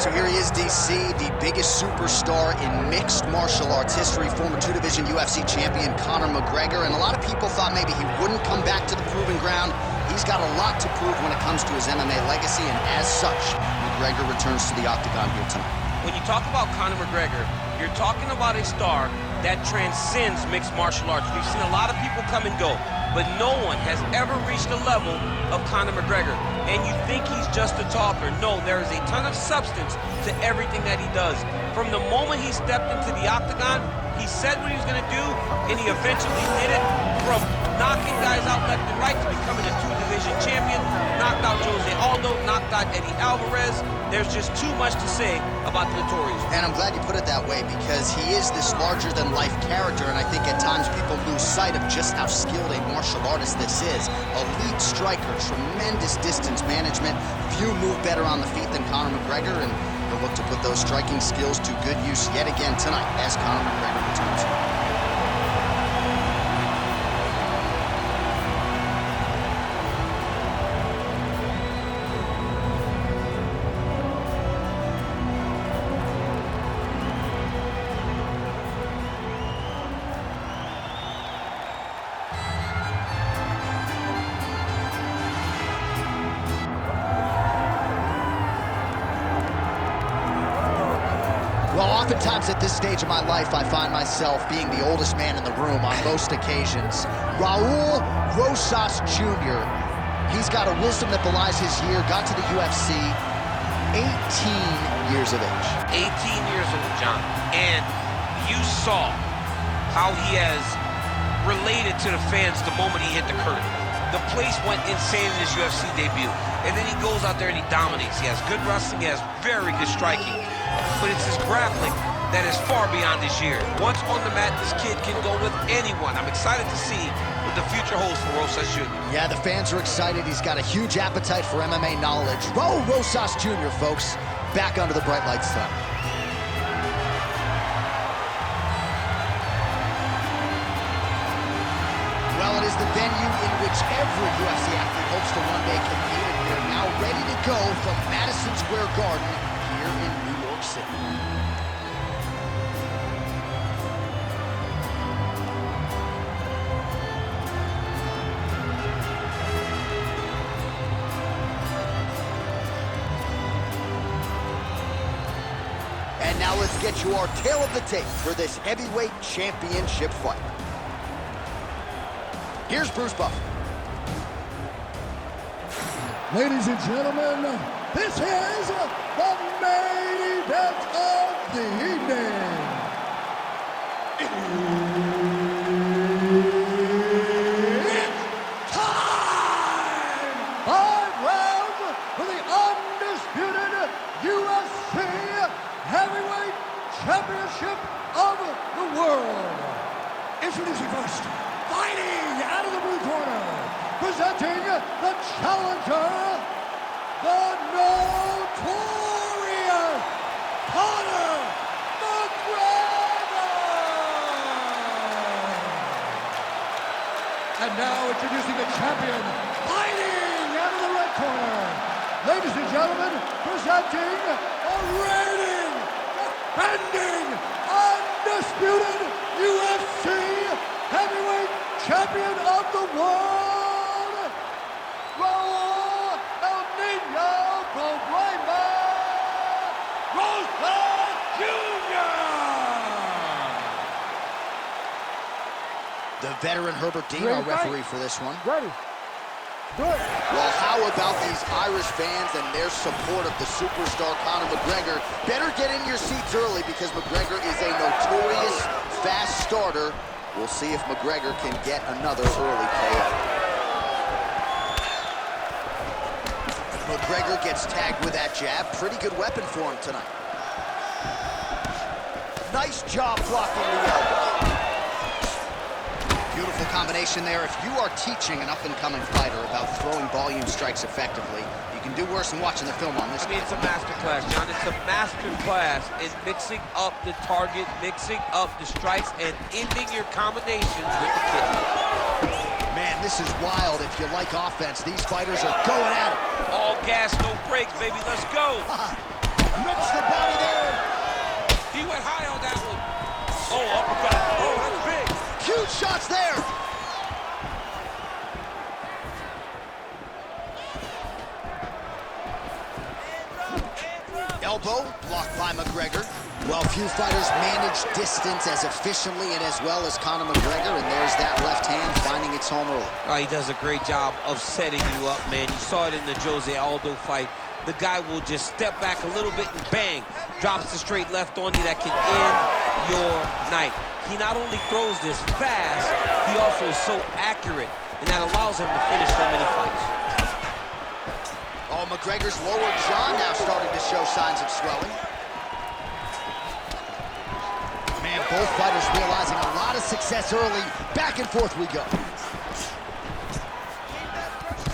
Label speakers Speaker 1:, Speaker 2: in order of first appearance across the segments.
Speaker 1: So here he is, DC, the biggest superstar in mixed martial arts history, former two-division UFC champion Conor McGregor, and a lot of people thought maybe he wouldn't come back to the proving ground. He's got a lot to prove when it comes to his MMA legacy, and as such, McGregor returns to the octagon here tonight.
Speaker 2: When you talk about Conor McGregor, you're talking about a star that transcends mixed martial arts. We've seen a lot of people come and go, but no one has ever reached the level of Conor McGregor. And you think he's just a talker. No, there is a ton of substance to everything that he does. From the moment he stepped into the octagon, he said what he was gonna do, and he eventually did it. From knocking guys out left and right to becoming a two-division champion, knocked out Jose Aldo, knocked out Eddie Alvarez. There's just too much to say about the Notorious.
Speaker 1: And I'm glad you put it that way, because he is this larger-than-life character, and I think at times people lose sight of just how skilled a martial artist this is. Elite striker, tremendous distance management. Few move better on the feet than Conor McGregor, and he'll look to put those striking skills to good use yet again tonight as Conor McGregor returns. Well, oftentimes at this stage of my life, I find myself being the oldest man in the room on most occasions. Raul Rosas Jr., he's got a wisdom that belies his year, got to the UFC, 18 years of age.
Speaker 2: 18 years old, John. And you saw how he has related to the fans the moment he hit the curtain. The place went insane in his UFC debut. And then he goes out there and he dominates. He has good wrestling, he has very good striking. But it's his grappling that is far beyond his year. Once on the mat, this kid can go with anyone. I'm excited to see what the future holds for Rosas Jr.
Speaker 1: Yeah, the fans are excited. He's got a huge appetite for MMA knowledge. Raul Rosas Jr., folks, back under the bright lights tonight. Well, it is the venue in which every UFC athlete hopes to one day compete, and we're now ready to go from Madison Square Garden here in New York City. And now let's get you our tale of the tape for this heavyweight championship fight. Here's Bruce Buffer.
Speaker 3: Ladies and gentlemen, this is the main event of the evening. It's time! 5 rounds for the undisputed UFC Heavyweight Championship of the world. Introducing first, fighting out of the blue corner, presenting the challenger, the Notorious Conor McGregor! And now introducing the champion, fighting out of the red corner, ladies and gentlemen, presenting the reigning, defending, undisputed UFC Heavyweight Champion of the world, Raul El Nino Problema Rosas Jr.
Speaker 1: The veteran Herbert Dean, our referee for this one.
Speaker 3: Ready. Good.
Speaker 1: Well, how about these Irish fans and their support of the superstar Conor McGregor? Better get in your seats early, because McGregor is a notorious fast starter. We'll see if McGregor can get another early KO. McGregor gets tagged with that jab. Pretty good weapon for him tonight. Nice job blocking the elbow. Beautiful combination there. If you are teaching an up-and-coming fighter about throwing volume strikes effectively, you can do worse than watching the film on this.
Speaker 2: I mean, it's a masterclass, John. It's a masterclass in mixing up the target, mixing up the strikes, and ending your combinations with the kick.
Speaker 1: Man, this is wild. If you like offense, these fighters are going at it.
Speaker 2: All gas, no brakes, baby. Let's go.
Speaker 1: Rips the body there.
Speaker 2: He went high on that one. Oh, uppercut. Oh, that's big.
Speaker 1: Huge shots there. Elbow blocked by McGregor. Well, few fighters manage distance as efficiently and as well as Conor McGregor, and there's that left hand finding its home early.
Speaker 2: Oh, he does a great job of setting you up, man. You saw it in the Jose Aldo fight. The guy will just step back a little bit and bang, drops the straight left on you that can end your night. He not only throws this fast, he also is so accurate, and that allows him to finish so many fights.
Speaker 1: Oh, McGregor's lower jaw now starting to show signs of swelling. Man, both fighters realizing a lot of success early. Back and forth we go.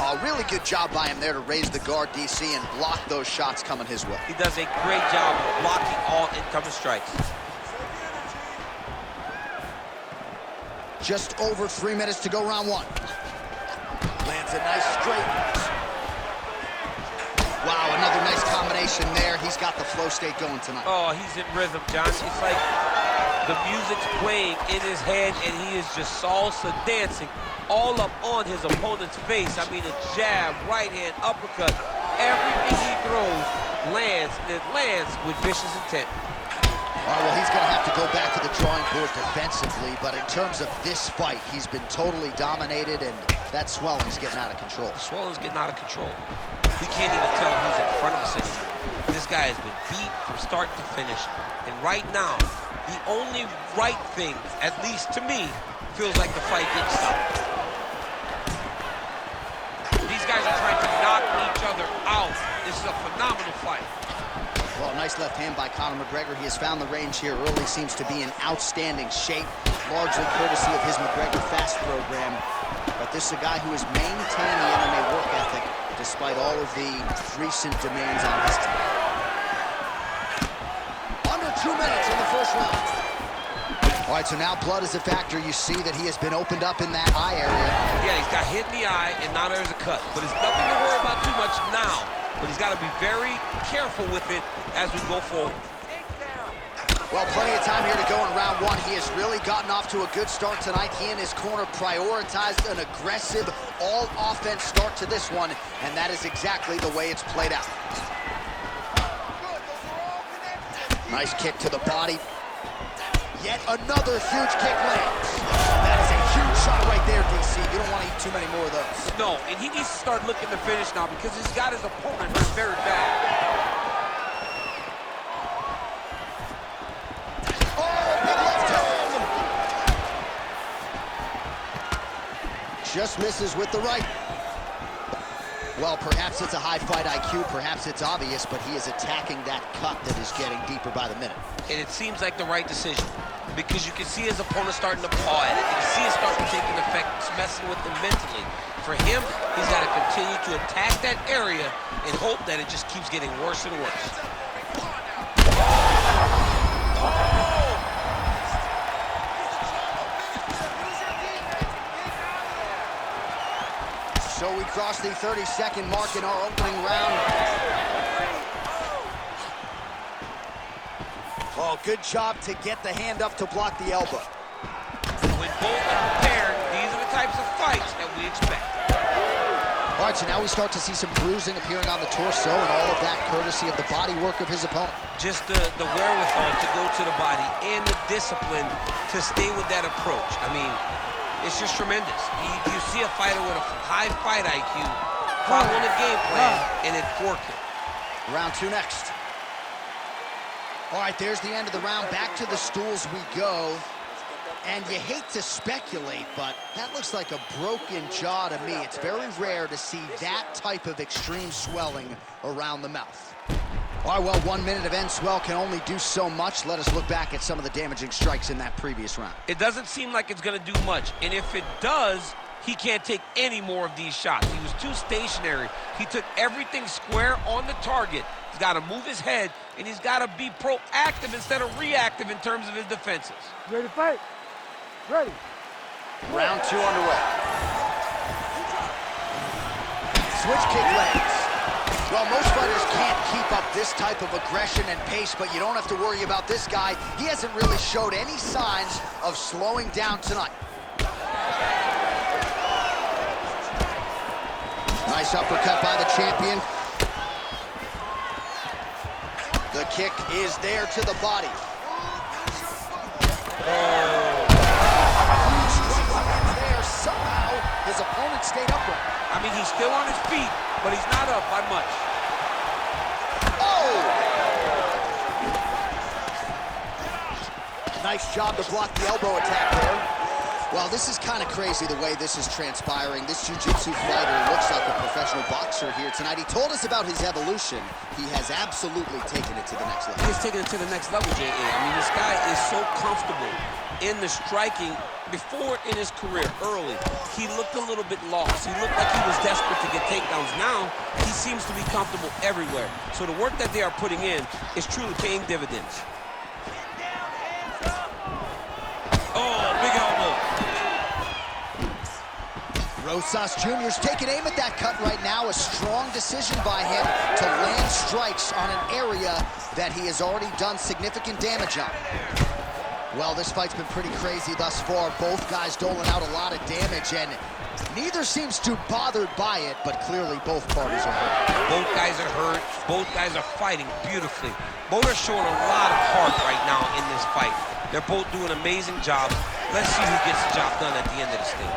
Speaker 1: Oh, really good job by him there to raise the guard, DC, and block those shots coming his way.
Speaker 2: He does a great job of blocking all incoming strikes.
Speaker 1: Just over 3 minutes to go, round one. Lands a nice straight. Wow, another nice combination there. He's got the flow state going tonight.
Speaker 2: Oh, he's in rhythm, John. It's like the music's playing in his head, and he is just salsa dancing all up on his opponent's face. I mean, a jab, right hand, uppercut. Everything he throws lands, and it lands with vicious intent.
Speaker 1: All right, well, he's going to have to go back to the drawing board defensively, but in terms of this fight, he's been totally dominated, and that swelling's getting out of control.
Speaker 2: The swelling's getting out of control. We can't even tell who's in front of us anymore. This guy has been beat from start to finish, and right now, the only right thing, at least to me, feels like the fight didn't stop. These guys are trying to knock each other out. This is a phenomenal fight.
Speaker 1: Well, nice left hand by Conor McGregor. He has found the range here early, seems to be in outstanding shape, largely courtesy of his McGregor Fast program. But this is a guy who has maintained the MMA work ethic despite all of the recent demands on his time. Under 2 minutes in the first round. All right, so now blood is a factor. You see that he has been opened up in that eye area.
Speaker 2: Yeah, he's got hit in the eye, and now there's a cut. But it's nothing to worry about too much now. But he's got to be very careful with it as we go forward.
Speaker 1: Well, plenty of time here to go in round one. He has really gotten off to a good start tonight. He and his corner prioritized an aggressive, all-offense start to this one, and that is exactly the way it's played out. Nice kick to the body. Yet another huge kick lands. That is a huge shot right there, DC. You don't want to eat too many more of those.
Speaker 2: No, and he needs to start looking to finish now because he's got his opponent hurt very bad.
Speaker 1: Just misses with the right. Well, perhaps it's a high fight IQ, perhaps it's obvious, but he is attacking that cut that is getting deeper by the minute.
Speaker 2: And it seems like the right decision because you can see his opponent starting to paw at it. You can see it starting to take an effect. It's messing with him mentally. For him, he's got to continue to attack that area and hope that it just keeps getting worse and worse.
Speaker 1: So we cross the 30-second mark in our opening round. Oh, good job to get the hand up to block the elbow.
Speaker 2: When both are prepared, these are the types of fights that we expect.
Speaker 1: All right, so now we start to see some bruising appearing on the torso, and all of that courtesy of the body work of his opponent.
Speaker 2: Just the wherewithal to go to the body and the discipline to stay with that approach. I mean, it's just tremendous. You see a fighter with a high fight IQ following a game plan, and it's working.
Speaker 1: Round two next. All right, there's the end of the round. Back to the stools we go. And you hate to speculate, but that looks like a broken jaw to me. It's very rare to see that type of extreme swelling around the mouth. All right, well, 1 minute of end swell can only do so much. Let us look back at some of the damaging strikes in that previous round.
Speaker 2: It doesn't seem like it's going to do much, and if it does, he can't take any more of these shots. He was too stationary. He took everything square on the target. He's got to move his head, and he's got to be proactive instead of reactive in terms of his defenses.
Speaker 4: Ready to fight? Ready.
Speaker 1: Round two underway. Switch kick lands. Well, most fighters can't keep up this type of aggression and pace, but you don't have to worry about this guy. He hasn't really showed any signs of slowing down tonight. Nice uppercut by the champion. The kick is there to the body. There, somehow, his opponent stayed upright.
Speaker 2: I mean, he's still on his feet, but he's not up by much.
Speaker 1: Oh! Nice job to block the elbow attack there. Well, this is kind of crazy the way this is transpiring. This jiu-jitsu fighter looks like a professional boxer here tonight. He told us about his evolution. He has absolutely taken it to the next level.
Speaker 2: He's taken it to the next level, J.A. I mean, this guy is so comfortable in the striking. Before in his career, early, he looked a little bit lost. He looked like he was desperate to get takedowns. Now, he seems to be comfortable everywhere. So the work that they are putting in is truly paying dividends. Oh, big elbow.
Speaker 1: Rosas Jr.'s taking aim at that cut right now. A strong decision by him to land strikes on an area that he has already done significant damage on. Well, this fight's been pretty crazy thus far. Both guys doling out a lot of damage, and neither seems too bothered by it, but clearly both parties are hurt.
Speaker 2: Both guys are hurt. Both guys are fighting beautifully. Both are showing a lot of heart right now in this fight. They're both doing amazing jobs. Let's see who gets the job done at the end of this thing.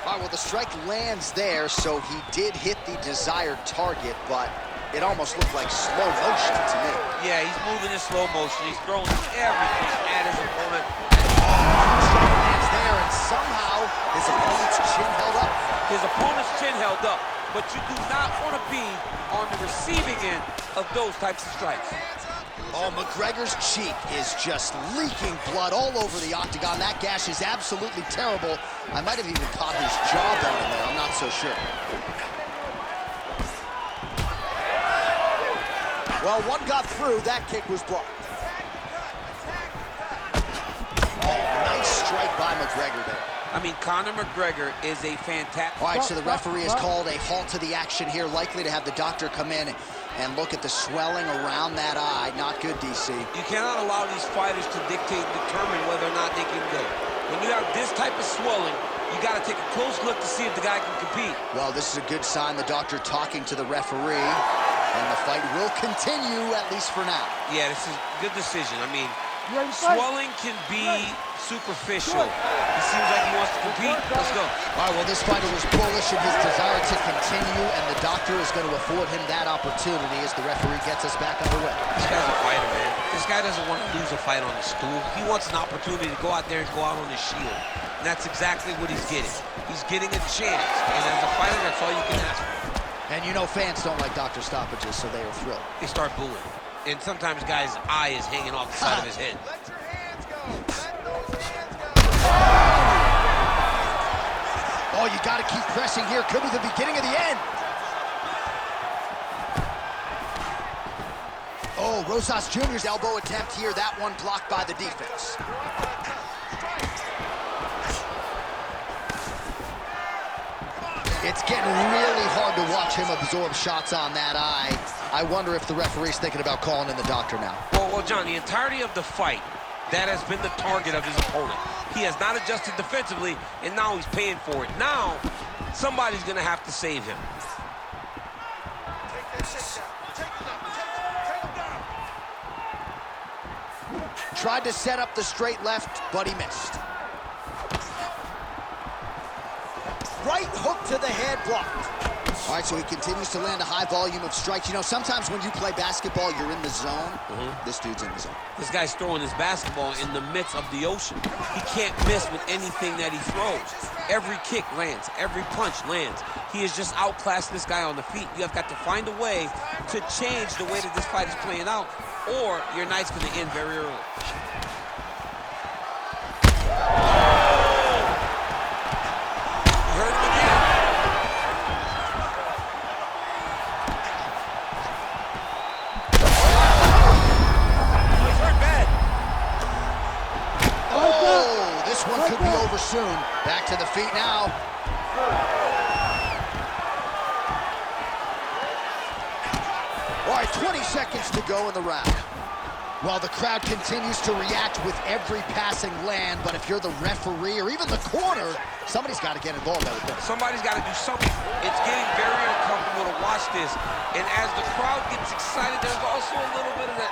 Speaker 1: All right, well, the strike lands there, so he did hit the desired target, but it almost looked like slow motion to me.
Speaker 2: Yeah, he's moving in slow motion. He's throwing everything at his opponent.
Speaker 1: Strike lands there, and somehow his opponent's chin held up.
Speaker 2: His opponent's chin held up, but you do not want to be on the receiving end of those types of strikes.
Speaker 1: Oh, McGregor's cheek is just leaking blood all over the octagon. That gash is absolutely terrible. I might have even caught his jawbone in there. I'm not so sure. Well, one got through. That kick was blocked. Oh, nice strike by McGregor there.
Speaker 2: I mean, Conor McGregor is a fantastic...
Speaker 1: All right, so the referee has called a halt to the action here, likely to have the doctor come in and look at the swelling around that eye. Not good, DC.
Speaker 2: You cannot allow these fighters to dictate and determine whether or not they can go. When you have this type of swelling, you got to take a close look to see if the guy can compete.
Speaker 1: Well, this is a good sign. The doctor talking to the referee, and the fight will continue, at least for now.
Speaker 2: Yeah, this is a good decision. I mean,
Speaker 4: You ready to fight?
Speaker 2: swelling can be superficial. He seems like he wants to compete. Let's go.
Speaker 1: All right, well, this fighter was bullish in his desire to continue, and the doctor is going to afford him that opportunity as the referee gets us back underway.
Speaker 2: This guy's a fighter, man. This guy doesn't want to lose a fight on the stool. He wants an opportunity to go out there and go out on his shield. And that's exactly what he's getting. He's getting a chance. And as a fighter, that's all you can ask for.
Speaker 1: And you know fans don't like doctor stoppages, so they are thrilled.
Speaker 2: They start booing. And sometimes guy's eye is hanging off the side of his head.
Speaker 3: Let your hands go. Let those hands go.
Speaker 1: Oh, you got to keep pressing here. Could be the beginning of the end. Oh, Rosas Jr.'s elbow attempt here. That one blocked by the defense. It's getting really hard to watch him absorb shots on that eye. I wonder if the referee's thinking about calling in the doctor now.
Speaker 2: Well, John, the entirety of the fight, that has been the target of his opponent. He has not adjusted defensively, and now he's paying for it. Now, somebody's going to have to save him.
Speaker 1: Tried to set up the straight left, but he missed. Right hook to the head, blocked. All right, so he continues to land a high volume of strikes. You know, sometimes when you play basketball, you're in the zone. This dude's in the zone.
Speaker 2: This guy's throwing his basketball in the midst of the ocean. He can't miss with anything that he throws. Every kick lands. Every punch lands. He has just outclassed this guy on the feet. You have got to find a way to change the way that this fight is playing out, or your night's going to end very early.
Speaker 1: Soon. Back to the feet now. 20 seconds to go in the round. Well, the crowd continues to react with every passing land, but if you're the referee or even the corner, somebody's got to get involved, I would think.
Speaker 2: Somebody's got to do something. It's getting very uncomfortable to watch this. And as the crowd gets excited, there's also a little bit of that,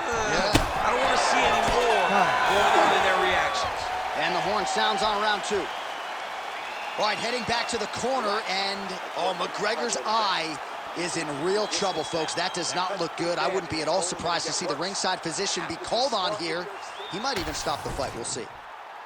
Speaker 2: I don't want to see any more going on in their reactions.
Speaker 1: And the horn sounds on round 2. All right, heading back to the corner, and, McGregor's eye is in real trouble, folks. That does not look good. I wouldn't be at all surprised to see the ringside physician be called on here. He might even stop the fight. We'll see.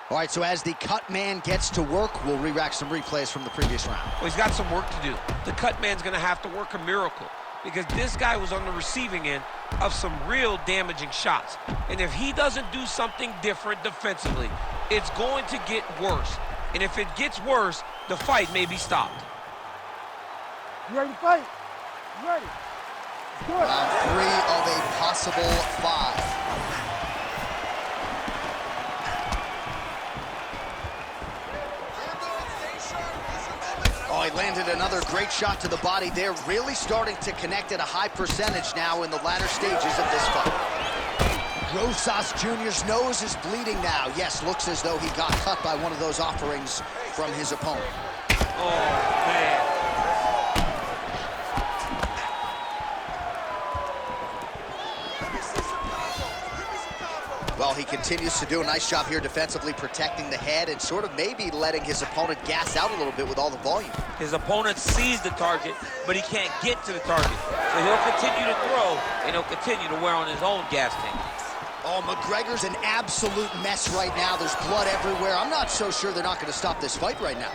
Speaker 1: All right, so as the cut man gets to work, we'll re-rack some replays from the previous round.
Speaker 2: Well, he's got some work to do. The cut man's going to have to work a miracle because this guy was on the receiving end of some real damaging shots. And if he doesn't do something different defensively, it's going to get worse. And if it gets worse, the fight may be stopped.
Speaker 4: You ready to fight? You ready? Let's do it.
Speaker 1: Round 3 of a possible 5. Oh, he landed another great shot to the body there, really starting to connect at a high percentage now in the latter stages of this fight. Rosas Jr.'s nose is bleeding now. Yes, looks as though he got cut by one of those offerings from his opponent.
Speaker 2: Oh, man.
Speaker 1: Well, he continues to do a nice job here defensively, protecting the head and sort of maybe letting his opponent gas out a little bit with all the volume.
Speaker 2: His opponent sees the target, but he can't get to the target. So he'll continue to throw, and he'll continue to wear on his own gas tank.
Speaker 1: Oh, McGregor's an absolute mess right now. There's blood everywhere. I'm not so sure they're not going to stop this fight right now.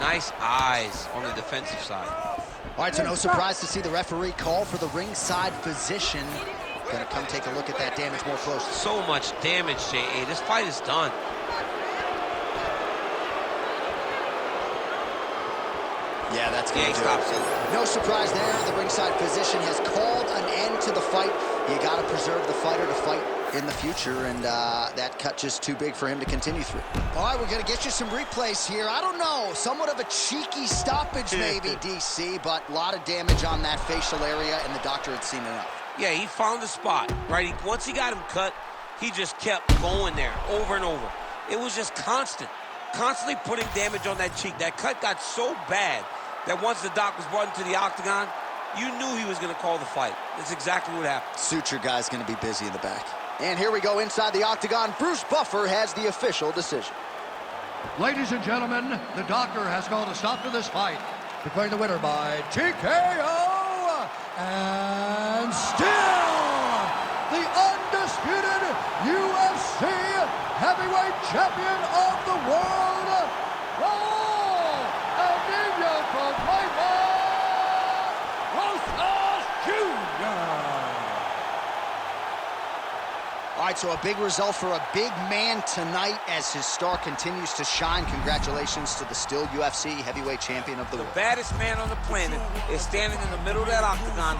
Speaker 2: Nice eyes on the defensive side.
Speaker 1: All right, so no surprise to see the referee call for the ringside physician. Gonna come take a look at that damage more closely.
Speaker 2: So much damage, J.A. This fight is done.
Speaker 1: Yeah, that's gonna
Speaker 2: he
Speaker 1: do
Speaker 2: stops
Speaker 1: it.
Speaker 2: it.
Speaker 1: No surprise there. The ringside physician has called an end to the fight. You gotta preserve the fighter to fight in the future, and that cut just too big for him to continue through. All right, we're gonna get you some replays here. I don't know, somewhat of a cheeky stoppage maybe, DC, but a lot of damage on that facial area, and the doctor had seen enough.
Speaker 2: Yeah, he found the spot, right? Once he got him cut, he just kept going there over and over. It was just constantly putting damage on that cheek. That cut got so bad that once the doc was brought into the octagon, you knew he was going to call the fight. That's exactly what happened.
Speaker 1: Suture guy's going to be busy in the back. And here we go inside the octagon. Bruce Buffer has the official decision.
Speaker 3: Ladies and gentlemen, the doctor has called a stop to this fight, declaring the winner by TKO, and still the undisputed UFC heavyweight champion of the world, Raul El Niño Complejo Rosas Jr.
Speaker 1: All right, so a big result for a big man tonight as his star continues to shine. Congratulations to the still UFC heavyweight champion of the world.
Speaker 2: The baddest man on the planet is standing in the middle of that octagon.